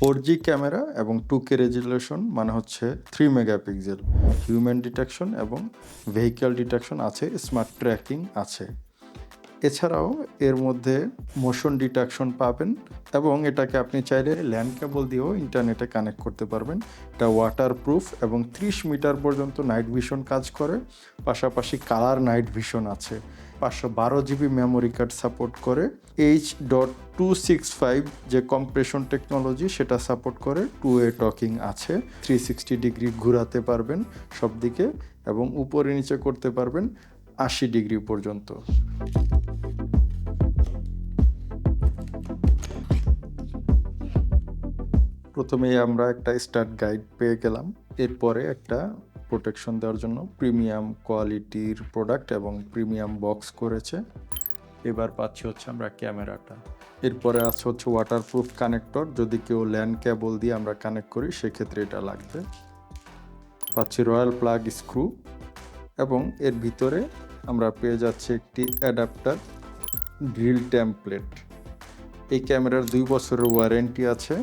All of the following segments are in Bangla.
4G ক্যামেরা এবং 2K রেজোলিউশন মানে হচ্ছে 3 মেগাপিক্সেল। হিউম্যান ডিটেকশন এবং ভেহিক্যাল ডিটেকশন আছে, স্মার্ট ট্র্যাকিং আছে। এছাড়াও এর মধ্যে মোশন ডিটেকশন পাবেন এবং এটাকে আপনি চাইলে ল্যান্ড কেবল দিয়েও ইন্টারনেটে কানেক্ট করতে পারবেন। এটা ওয়াটারপ্রুফ এবং 30 মিটার পর্যন্ত নাইট ভিশন কাজ করে, পাশাপাশি কালার নাইট ভিশন আছে। 512 জিবি মেমোরি কার্ড সাপোর্ট করে। H.265 যে কম্প্রেশন টেকনোলজি সেটা সাপোর্ট করে। 2 ওয়ে টকিং আছে। 360 ডিগ্রি ঘোরাতে পারবেন সব দিকে এবং উপরে নিচে করতে পারবেন 80 ডিগ্রি পর্যন্ত। প্রথমেই আমরা একটা স্টার্ট গাইড পেয়ে গেলাম। এরপরে একটা প্রোটেকশন দেওয়ার জন্য প্রিমিয়াম কোয়ালিটির প্রোডাক্ট এবং প্রিমিয়াম বক্স করেছে। এবার পাচ্ছি হচ্ছে আমরা ক্যামেরাটা। এরপরে আছে হচ্ছে ওয়াটারপ্রুফ কানেক্টর, যদি কেউ ল্যান্ড কেবল দিয়ে আমরা কানেক্ট করি সেক্ষেত্রে এটা লাগবে। পাচ্ছি রয়্যাল প্লাগ স্ক্রু এবং এর ভিতরে আমরা পেয়ে যাচ্ছি একটি অ্যাডাপ্টার ড্রিল টেমপ্লেট। এই ক্যামেরার 2 বছরের ওয়ারেন্টি আছে।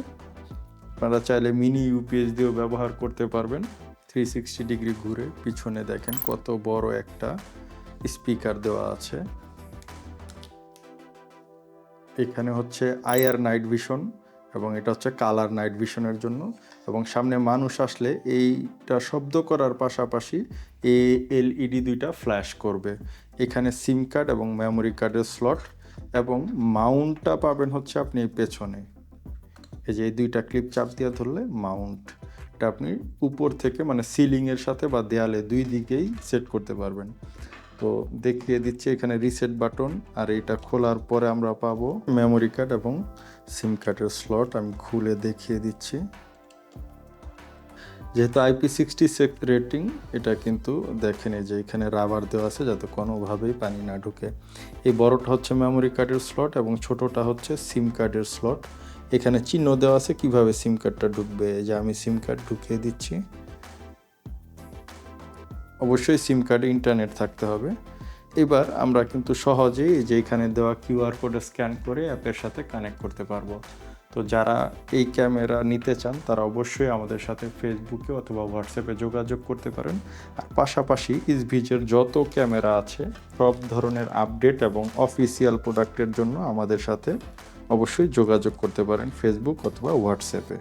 আপনারা চাইলে মিনি ইউপিএস দিয়েও ব্যবহার করতে পারবেন। 360 ডিগ্রি ঘুরে পিছনে দেখেন কত বড় একটা স্পিকার দেওয়া আছে। এখানে হচ্ছে আইআর নাইট ভিশন এবং এটা হচ্ছে কালার নাইট ভিশনের জন্য, এবং সামনে মানুষ আসলে এইটা শব্দ করার পাশাপাশি এলইডি দুইটা ফ্ল্যাশ করবে। এখানে সিম কার্ড এবং মেমোরি কার্ডের স্লট এবং মাউন্টটা পাবেন হচ্ছে আপনি পেছনে। এই যে এই দুইটা ক্লিপ চাপ দিয়ে ধরলে মাউন্ট, এটা আপনি উপর থেকে মানে সিলিংয়ের সাথে বা দেয়ালে দুই দিকেই সেট করতে পারবেন। তো দেখিয়ে দিচ্ছি এখানে রিসেট বাটন, আর এটা খোলার পরে আমরা পাবো মেমোরি কার্ড এবং সিম কার্ডের স্লট। আমি খুলে দেখিয়ে দিচ্ছি। যেহেতু IP66 রেটিং, এটা কিন্তু দেখেন এই যে এখানে রাবার দেওয়া আছে যাতে কোনোভাবেই পানি না ঢুকে। এই বড়টা হচ্ছে মেমোরি কার্ডের স্লট এবং ছোটটা হচ্ছে সিম কার্ডের স্লট। এখানে চিহ্ন দেওয়া আছে কিভাবে সিম কার্ডটা ঢুকবে। এই যে আমি সিম কার্ড ঢুকিয়ে দিচ্ছি। অবশ্যই সিম কার্ডে ইন্টারনেট থাকতে হবে। এবার আমরা কিন্তু সহজেই যে এখানে দেওয়া কিউআর কোডে স্ক্যান করে অ্যাপের সাথে কানেক্ট করতে পারবো। তো যারা এই ক্যামেরা নিতে চান তারা অবশ্যই আমাদের সাথে ফেসবুকে অথবা হোয়াটসঅ্যাপে যোগাযোগ করতে পারেন। আর পাশাপাশি ইসভিজের যত ক্যামেরা আছে সব ধরনের আপডেট এবং অফিসিয়াল প্রোডাক্টের জন্য আমাদের সাথে অবশ্যই যোগাযোগ করতে পারেন ফেসবুক অথবা হোয়াটসঅ্যাপে।